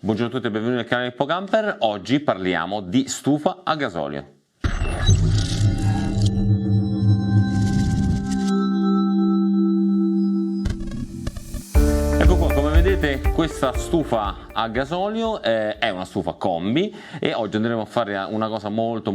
Buongiorno a tutti e benvenuti nel canale Hippocamper. Oggi parliamo di stufa a gasolio. Ecco qua, come vedete questa stufa a gasolio è una stufa combi e oggi andremo a fare una cosa molto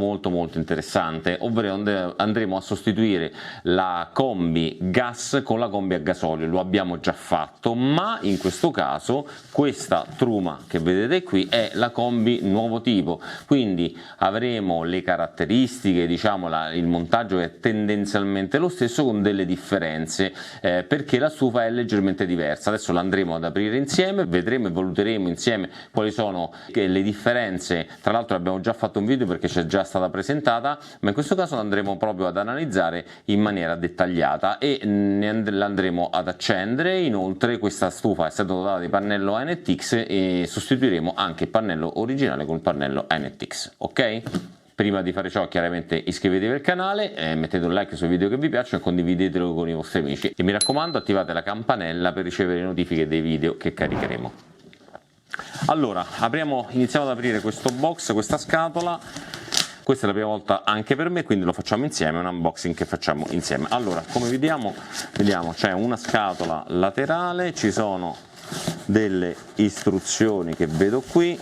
interessante, ovvero andremo a sostituire la combi gas con la combi a gasolio. Lo abbiamo già fatto, ma in questo caso questa truma che vedete qui è la combi nuovo tipo, quindi avremo le caratteristiche, diciamo il montaggio è tendenzialmente lo stesso con delle differenze, perché la stufa è leggermente diversa. Adesso la andremo ad aprire insieme, vedremo e valuteremo insieme quali sono le differenze. Tra l'altro abbiamo già fatto un video perché c'è già stata presentata, ma in questo caso la andremo proprio ad analizzare in maniera dettagliata e la andremo ad accendere. Inoltre questa stufa è stata dotata di pannello NTX e sostituiremo anche il pannello originale con il pannello NTX, ok? Prima di fare ciò chiaramente iscrivetevi al canale, mettete un like sui video che vi piacciono e condividetelo con i vostri amici e mi raccomando attivate la campanella per ricevere le notifiche dei video che caricheremo. Allora iniziamo ad aprire questo box, questa scatola. Questa è la prima volta anche per me, quindi lo facciamo insieme, è un unboxing che facciamo insieme. Allora, come vediamo c'è una scatola laterale, ci sono delle istruzioni che vedo qui.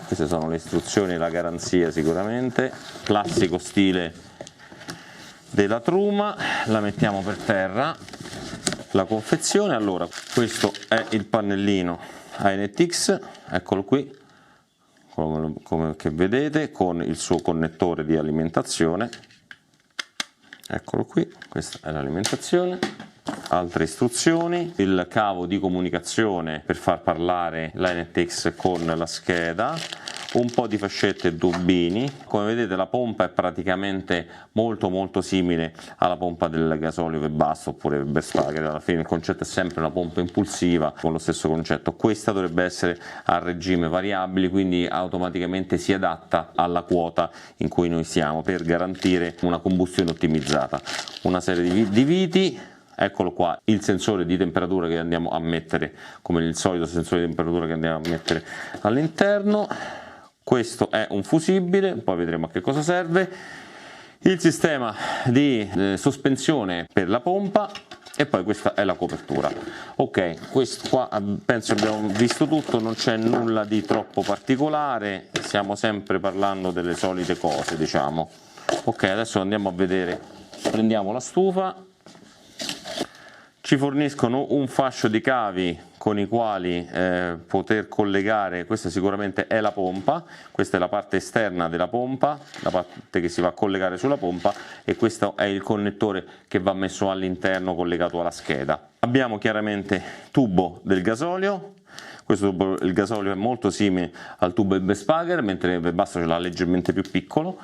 Queste sono le istruzioni e la garanzia sicuramente, classico stile della truma. La mettiamo per terra, la confezione. Allora, questo è il pannellino ANTX, eccolo qui, come che vedete, con il suo connettore di alimentazione, eccolo qui, questa è l'alimentazione. Altre istruzioni, il cavo di comunicazione per far parlare l'ANTX con la scheda, un po' di fascette e dubini. Come vedete la pompa è praticamente molto simile alla pompa del gasolio Webasto oppure Webasto. Alla fine il concetto è sempre una pompa impulsiva con lo stesso concetto. Questa dovrebbe essere a regime variabile, quindi automaticamente si adatta alla quota in cui noi siamo per garantire una combustione ottimizzata. Una serie di viti. Eccolo qua il sensore di temperatura che andiamo a mettere, come il solito sensore di temperatura che andiamo a mettere all'interno. Questo è un fusibile, poi vedremo a che cosa serve. Il sistema di sospensione per la pompa e poi questa è la copertura. Ok, questo qua penso abbiamo visto tutto, non c'è nulla di troppo particolare, stiamo sempre parlando delle solite cose, diciamo. Ok, adesso andiamo a vedere, prendiamo la stufa. Ci forniscono un fascio di cavi con i quali poter collegare. Questa sicuramente è la pompa, questa è la parte esterna della pompa, la parte che si va a collegare sulla pompa, e questo è il connettore che va messo all'interno collegato alla scheda. Abbiamo chiaramente tubo del gasolio. Questo tubo il gasolio è molto simile al tubo Webasto, mentre il Webasto ce l'ha leggermente più piccolo.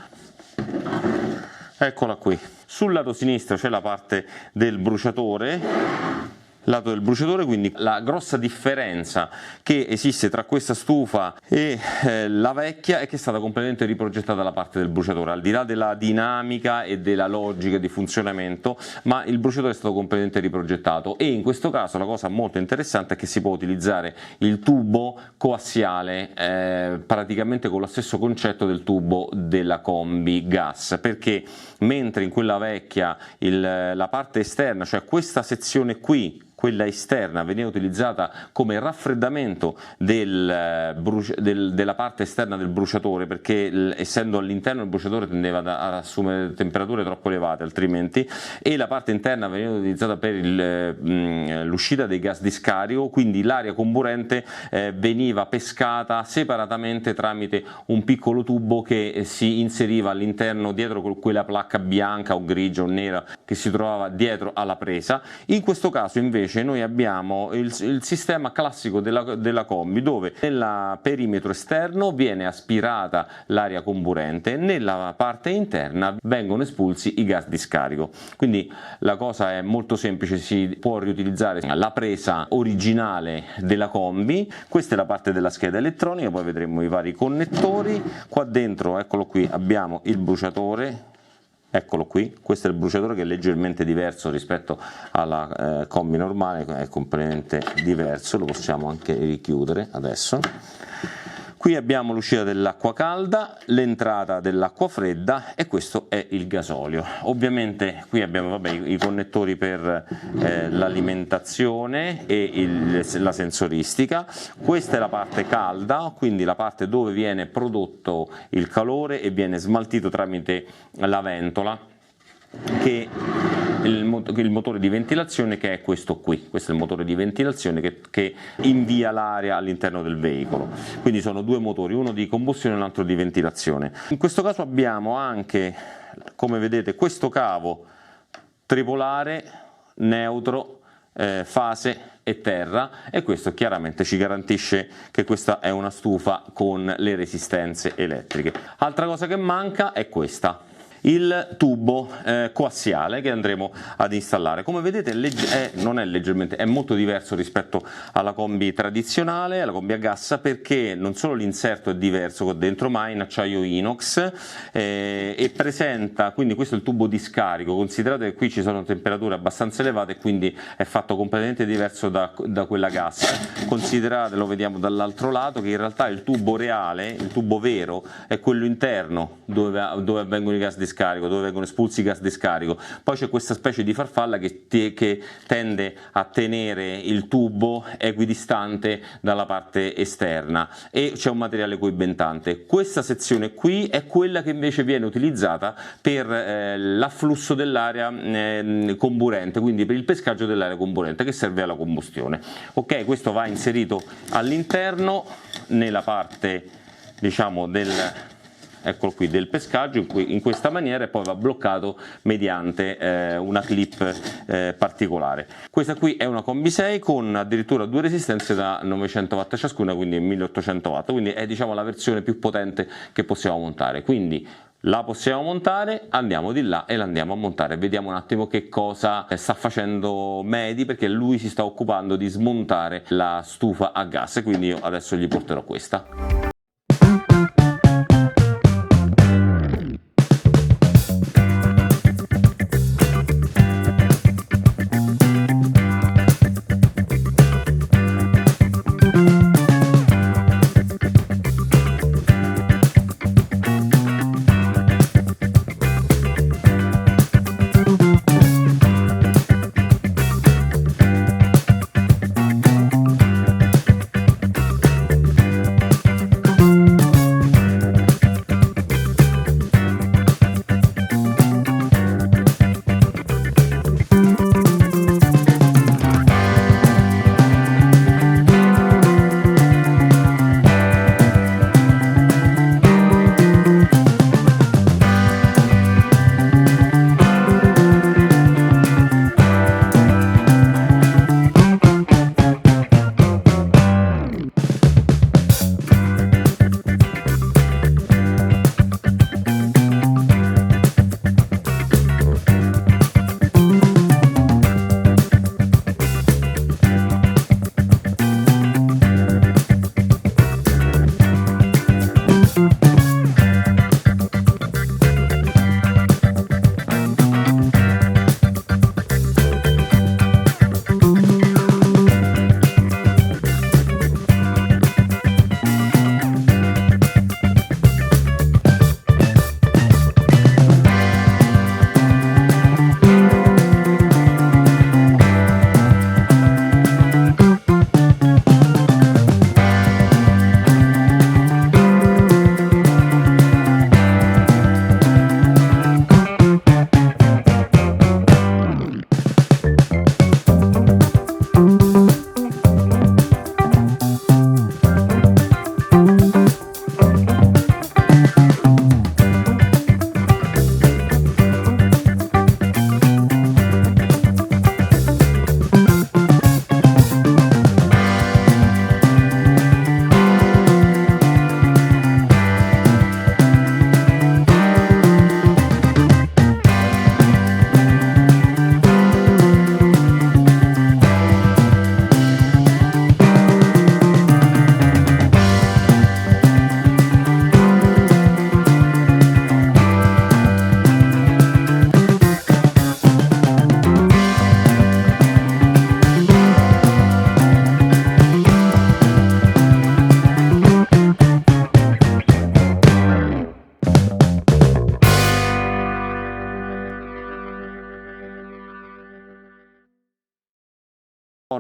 Eccola qui. Sul lato sinistro c'è la parte del bruciatore, quindi la grossa differenza che esiste tra questa stufa e la vecchia è che è stata completamente riprogettata la parte del bruciatore, al di là della dinamica e della logica di funzionamento, ma il bruciatore è stato completamente riprogettato e in questo caso la cosa molto interessante è che si può utilizzare il tubo coassiale praticamente con lo stesso concetto del tubo della combi gas, perché mentre in quella vecchia la parte esterna, cioè questa sezione qui, quella esterna, veniva utilizzata come raffreddamento della parte esterna del bruciatore, perché essendo all'interno il bruciatore tendeva ad assumere temperature troppo elevate altrimenti, e la parte interna veniva utilizzata per l'uscita dei gas di scarico, quindi l'aria comburente veniva pescata separatamente tramite un piccolo tubo che si inseriva all'interno dietro quella placca bianca o grigia o nera che si trovava dietro alla presa. In questo caso invece noi abbiamo il sistema classico della combi, dove nel perimetro esterno viene aspirata l'aria comburente, nella parte interna vengono espulsi i gas di scarico. Quindi la cosa è molto semplice, si può riutilizzare la presa originale della combi. Questa è la parte della scheda elettronica, poi vedremo i vari connettori. Qua dentro, eccolo qui, abbiamo il bruciatore. Eccolo qui, questo è il bruciatore che è leggermente diverso rispetto alla combi normale, è completamente diverso, lo possiamo anche richiudere adesso. Qui abbiamo l'uscita dell'acqua calda, l'entrata dell'acqua fredda e questo è il gasolio. Ovviamente qui abbiamo i connettori per l'alimentazione e la sensoristica. Questa è la parte calda, quindi la parte dove viene prodotto il calore e viene smaltito tramite la ventola, che il motore di ventilazione, che è questo qui. Questo è il motore di ventilazione che invia l'aria all'interno del veicolo. Quindi sono due motori, uno di combustione e l'altro di ventilazione. In questo caso abbiamo anche, come vedete, questo cavo tripolare, neutro, fase e terra, e questo chiaramente ci garantisce che questa è una stufa con le resistenze elettriche. Altra cosa che manca è questa, il tubo coassiale che andremo ad installare. Come vedete non è leggermente, è molto diverso rispetto alla combi tradizionale, alla combi a gas, perché non solo l'inserto è diverso con dentro, ma è in acciaio inox e presenta, quindi questo è il tubo di scarico. Considerate che qui ci sono temperature abbastanza elevate, quindi è fatto completamente diverso da quella gas. Considerate, lo vediamo dall'altro lato, che in realtà il tubo reale, il tubo vero, è quello interno dove avvengono i gas di scarico, dove vengono espulsi i gas di scarico. Poi c'è questa specie di farfalla che tende a tenere il tubo equidistante dalla parte esterna, e c'è un materiale coibentante. Questa sezione qui è quella che invece viene utilizzata per l'afflusso dell'aria comburente, quindi per il pescaggio dell'aria comburente che serve alla combustione. Ok, questo va inserito all'interno nella parte, diciamo, eccolo qui, del pescaggio in questa maniera, e poi va bloccato mediante una clip particolare. Questa qui è una combi 6 con addirittura due resistenze da 900 watt ciascuna, quindi 1800 watt, quindi è, diciamo, la versione più potente che possiamo montare. Quindi la possiamo montare, andiamo di là e la andiamo a montare. Vediamo un attimo che cosa sta facendo Mehdi, perché lui si sta occupando di smontare la stufa a gas, quindi io adesso gli porterò questa.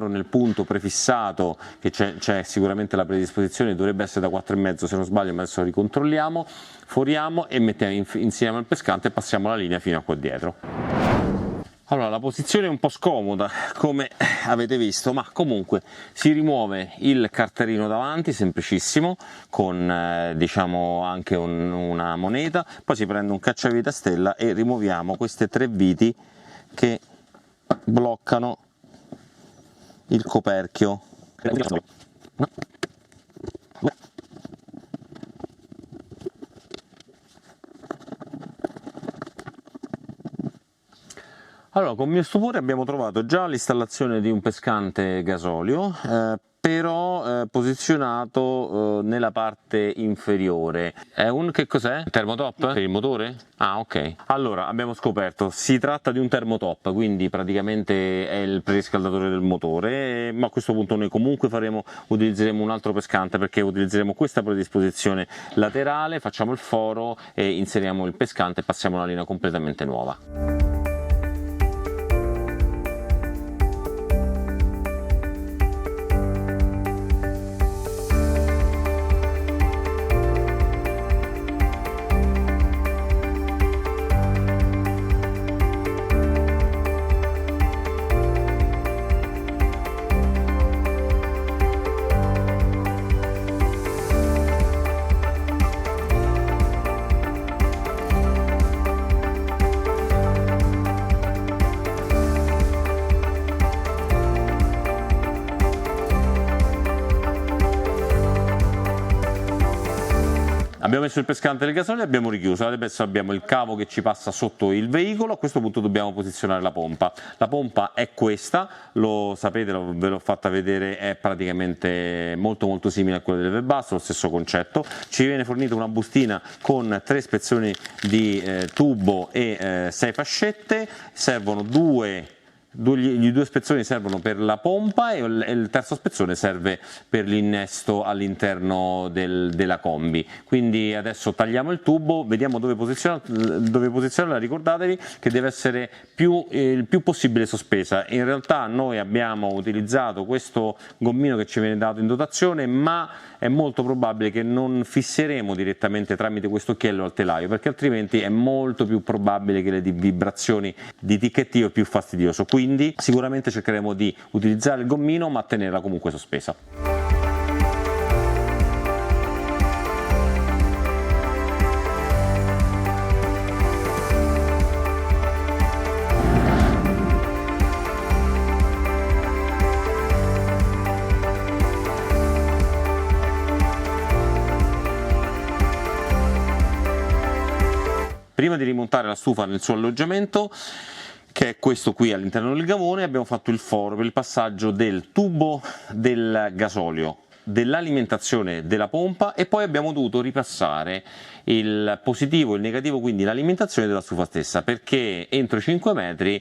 foro nel punto prefissato, che c'è sicuramente la predisposizione, dovrebbe essere da 4,5 se non sbaglio, ma adesso ricontrolliamo, foriamo e mettiamo insieme al pescante e passiamo la linea fino a qua dietro. Allora, la posizione è un po' scomoda, come avete visto, ma comunque si rimuove il carterino davanti, semplicissimo, con diciamo anche una moneta, poi si prende un cacciavite a stella e rimuoviamo queste 3 viti che bloccano il coperchio. Allora, con mio stupore abbiamo trovato già l'installazione di un pescante gasolio, però posizionato nella parte inferiore. È un, che cos'è? Termotop? Per il motore? Ah, ok. Allora, abbiamo scoperto, si tratta di un termotop, quindi praticamente è il preriscaldatore del motore, ma a questo punto noi comunque utilizzeremo un altro pescante, perché utilizzeremo questa predisposizione laterale, facciamo il foro e inseriamo il pescante e passiamo una linea completamente nuova. Abbiamo messo il pescante del gasolio e abbiamo richiuso, adesso abbiamo il cavo che ci passa sotto il veicolo, a questo punto dobbiamo posizionare la pompa. La pompa è questa, lo sapete, ve l'ho fatta vedere, è praticamente molto simile a quella del Webasto, lo stesso concetto. Ci viene fornita una bustina con 3 spezzoni di tubo e 6 fascette, servono gli 2 spezzoni servono per la pompa e il terzo spezzone serve per l'innesto all'interno della combi. Quindi adesso tagliamo il tubo, vediamo dove posizionarla. Ricordatevi che deve essere il più possibile sospesa. In realtà noi abbiamo utilizzato questo gommino che ci viene dato in dotazione, ma è molto probabile che non fisseremo direttamente tramite questo occhiello al telaio, perché altrimenti è molto più probabile che le vibrazioni di ticchettio è più fastidioso. Quindi sicuramente cercheremo di utilizzare il gommino, ma tenerla comunque sospesa. Prima di rimontare la stufa nel suo alloggiamento, che è questo qui all'interno del gavone, abbiamo fatto il foro per il passaggio del tubo del gasolio, dell'alimentazione della pompa, e poi abbiamo dovuto ripassare il positivo e il negativo, quindi l'alimentazione della stufa stessa, perché entro i 5 metri,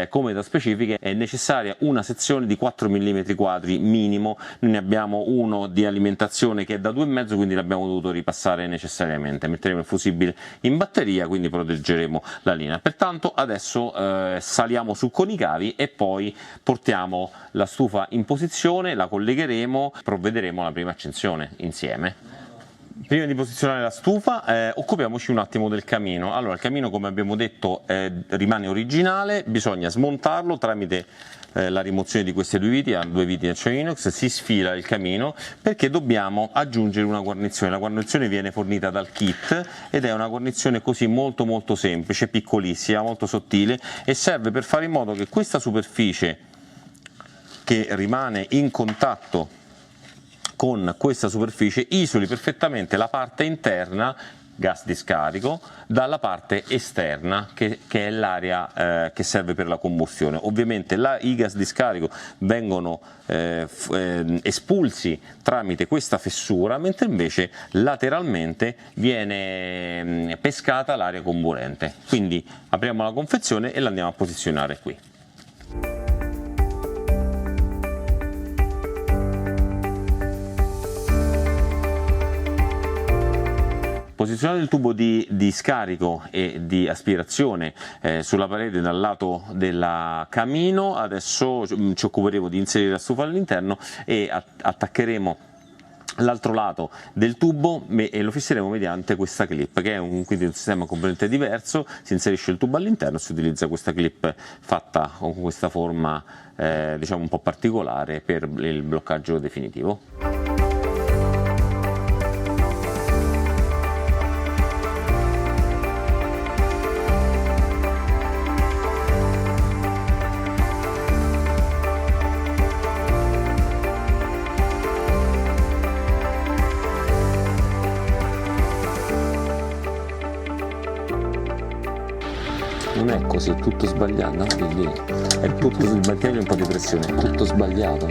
come da specifiche, è necessaria una sezione di 4 mm quadri minimo. Noi ne abbiamo uno di alimentazione che è da 2,5, quindi l'abbiamo dovuto ripassare necessariamente. Metteremo il fusibile in batteria, quindi proteggeremo la linea. Pertanto adesso saliamo su con i cavi e poi portiamo la stufa in posizione, la collegheremo, provvederemo alla prima accensione insieme. Prima di posizionare la stufa occupiamoci un attimo del camino. Allora, il camino, come abbiamo detto, rimane originale, bisogna smontarlo tramite la rimozione di queste 2 viti, a 2 viti di acciaio inox, si sfila il camino perché dobbiamo aggiungere una guarnizione. La guarnizione viene fornita dal kit ed è una guarnizione così molto semplice, piccolissima, molto sottile, e serve per fare in modo che questa superficie che rimane in contatto con questa superficie isoli perfettamente la parte interna, gas di scarico, dalla parte esterna che è l'area che serve per la combustione. Ovviamente i gas di scarico vengono espulsi tramite questa fessura, mentre invece lateralmente viene pescata l'area comburente. Quindi apriamo la confezione e la andiamo a posizionare qui. Posizionato il tubo di scarico e di aspirazione sulla parete dal lato del camino, adesso ci occuperemo di inserire la stufa all'interno e attaccheremo l'altro lato del tubo e lo fisseremo mediante questa clip, che è quindi un sistema completamente diverso. Si inserisce il tubo all'interno, si utilizza questa clip fatta con questa forma diciamo un po' particolare per il bloccaggio definitivo. Non è così, è tutto sbagliato, no? Lì. È tutto sbagliato, un po' di pressione, è tutto sbagliato,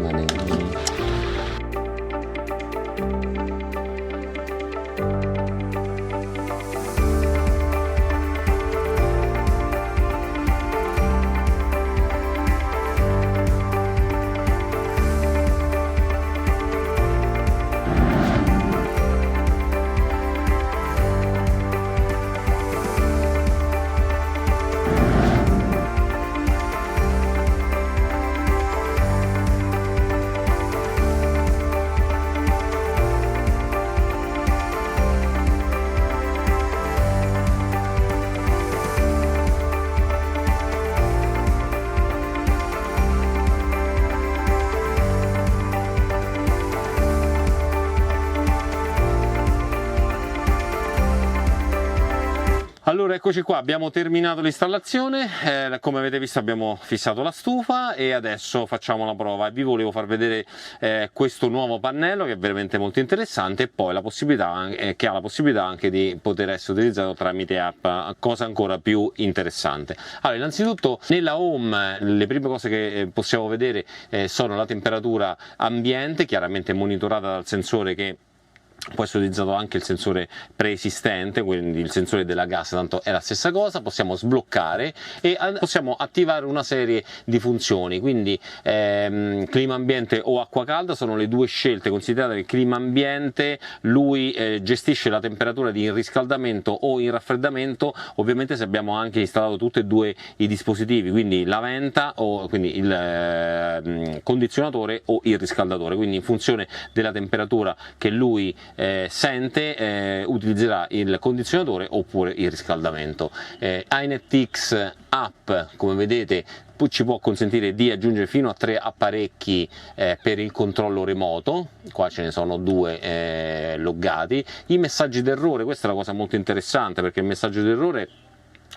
Allora eccoci qua, abbiamo terminato l'installazione, come avete visto abbiamo fissato la stufa e adesso facciamo la prova. Vi volevo far vedere questo nuovo pannello che è veramente molto interessante e poi la possibilità, che ha la possibilità anche di poter essere utilizzato tramite app, cosa ancora più interessante. Allora, innanzitutto nella home le prime cose che possiamo vedere sono la temperatura ambiente, chiaramente monitorata dal sensore che può essere utilizzato anche il sensore preesistente, quindi il sensore della gas, tanto è la stessa cosa. Possiamo sbloccare e possiamo attivare una serie di funzioni, quindi clima ambiente o acqua calda sono le due scelte. Considerate che il clima ambiente lui gestisce la temperatura di riscaldamento o in raffreddamento, ovviamente se abbiamo anche installato tutti e due i dispositivi, quindi la venta o quindi il condizionatore o il riscaldatore, quindi in funzione della temperatura che lui sente utilizzerà il condizionatore oppure il riscaldamento. iNetX app, come vedete, ci può consentire di aggiungere fino a 3 apparecchi per il controllo remoto. Qua ce ne sono 2 loggati. I messaggi d'errore, questa è una cosa molto interessante, perché il messaggio d'errore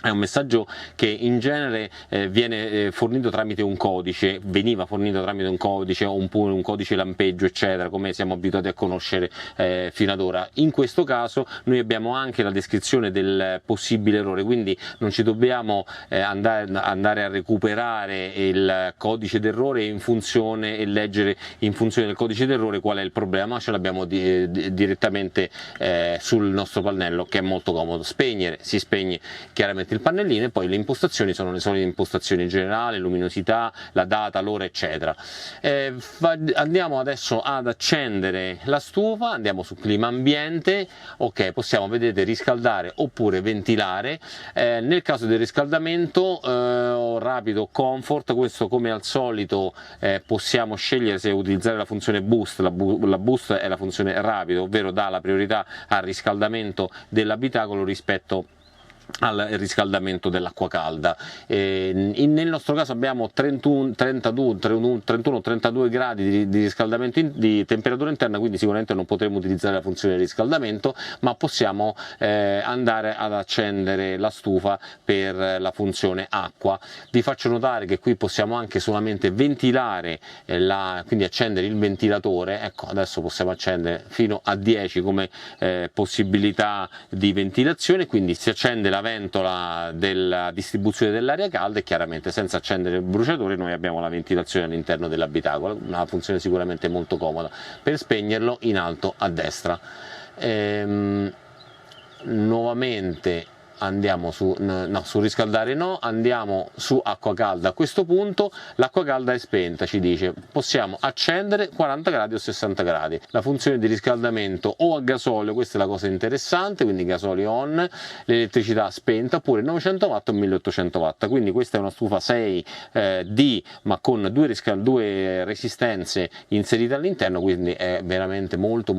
è un messaggio che in genere viene fornito tramite un codice, veniva fornito tramite un codice oppure un codice lampeggio, eccetera, come siamo abituati a conoscere fino ad ora. In questo caso noi abbiamo anche la descrizione del possibile errore, quindi non ci dobbiamo andare a recuperare il codice d'errore e leggere in funzione del codice d'errore qual è il problema, ma ce l'abbiamo direttamente sul nostro pannello, che è molto comodo. Spegnere, si spegne chiaramente il pannellino e poi le impostazioni sono le solite impostazioni generali, luminosità, la data, l'ora, eccetera. Andiamo adesso ad accendere la stufa, andiamo su clima ambiente. Ok, possiamo, vedete, riscaldare oppure ventilare. Nel caso del riscaldamento rapido, comfort, questo come al solito possiamo scegliere se utilizzare la funzione boost. La boost è la funzione rapido, ovvero dà la priorità al riscaldamento dell'abitacolo rispetto al riscaldamento dell'acqua calda. Nel nostro caso abbiamo 31-32 gradi di riscaldamento di temperatura interna, quindi sicuramente non potremo utilizzare la funzione di riscaldamento, ma possiamo andare ad accendere la stufa per la funzione acqua. Vi faccio notare che qui possiamo anche solamente ventilare, quindi accendere il ventilatore. Ecco, adesso possiamo accendere fino a 10 come possibilità di ventilazione, quindi si accende la ventola della distribuzione dell'aria calda e chiaramente senza accendere il bruciatore noi abbiamo la ventilazione all'interno dell'abitacolo, una funzione sicuramente molto comoda. Per spegnerlo, in alto a destra. Nuovamente andiamo su, no, su riscaldare no, andiamo su acqua calda. A questo punto l'acqua calda è spenta, ci dice possiamo accendere 40 gradi o 60 gradi. La funzione di riscaldamento o a gasolio, questa è la cosa interessante, quindi gasolio on, l'elettricità spenta, oppure 900 watt o 1800 watt. Quindi questa è una stufa 6D ma con due resistenze inserite all'interno, quindi è veramente molto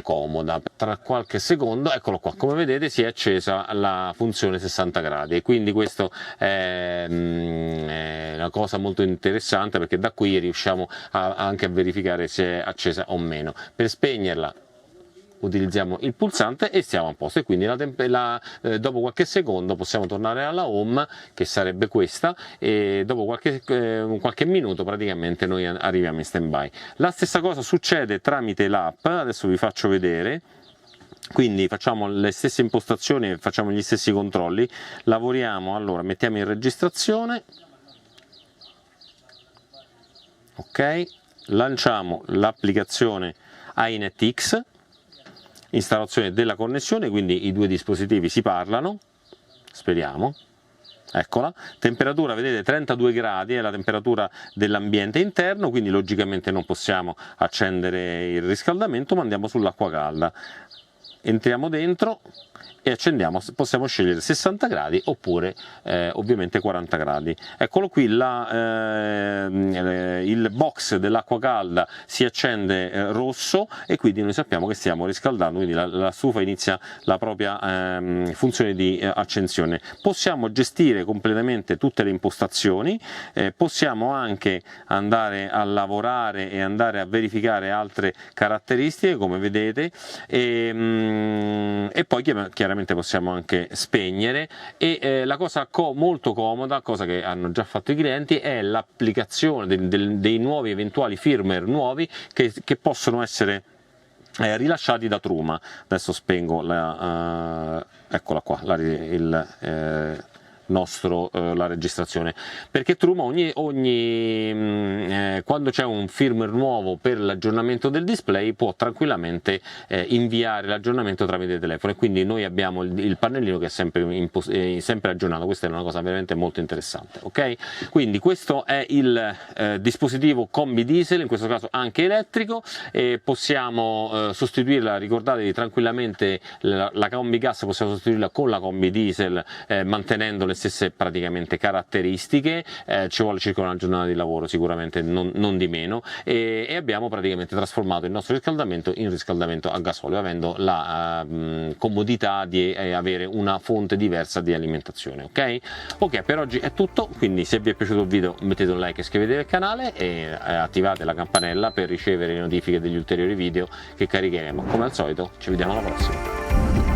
comoda. Tra qualche secondo, eccolo qua, come vedete si è accesa la funzione 60 gradi, e quindi questo è una cosa molto interessante, perché da qui riusciamo anche a verificare se è accesa o meno. Per spegnerla utilizziamo il pulsante e stiamo a posto, e quindi dopo qualche secondo possiamo tornare alla home, che sarebbe questa, e dopo qualche minuto praticamente noi arriviamo in stand by. La stessa cosa succede tramite l'app, adesso vi faccio vedere. Quindi facciamo le stesse impostazioni, facciamo gli stessi controlli, lavoriamo, allora mettiamo in registrazione, ok, lanciamo l'applicazione iNetX, installazione della connessione, quindi i due dispositivi si parlano, speriamo. Eccola, temperatura vedete 32 gradi, è la temperatura dell'ambiente interno, quindi logicamente non possiamo accendere il riscaldamento, ma andiamo sull'acqua calda. Entriamo dentro e accendiamo, possiamo scegliere 60 gradi oppure ovviamente 40 gradi. Eccolo qui, il box dell'acqua calda si accende rosso, e quindi noi sappiamo che stiamo riscaldando, quindi la stufa inizia la propria funzione di accensione. Possiamo gestire completamente tutte le impostazioni, possiamo anche andare a lavorare e andare a verificare altre caratteristiche, come vedete, e poi chiaramente possiamo anche spegnere. E la cosa molto comoda, cosa che hanno già fatto i clienti, è l'applicazione dei nuovi eventuali firmware nuovi che possono essere rilasciati da Truma. Adesso spengo eccola qua, la registrazione, perché Truma quando c'è un firmware nuovo per l'aggiornamento del display può tranquillamente inviare l'aggiornamento tramite telefono, e quindi noi abbiamo il pannellino che è sempre aggiornato. Questa è una cosa veramente molto interessante, ok? Quindi questo è il dispositivo combi diesel, in questo caso anche elettrico, e possiamo sostituirla, ricordatevi tranquillamente, la combi gas possiamo sostituirla con la combi diesel, mantenendo le stesse praticamente caratteristiche. Ci vuole circa una giornata di lavoro sicuramente, non di meno, e abbiamo praticamente trasformato il nostro riscaldamento in riscaldamento a gasolio, avendo la comodità di avere una fonte diversa di alimentazione. Ok, per oggi è tutto, quindi se vi è piaciuto il video mettete un like, iscrivetevi al canale e attivate la campanella per ricevere le notifiche degli ulteriori video che caricheremo. Come al solito ci vediamo alla prossima.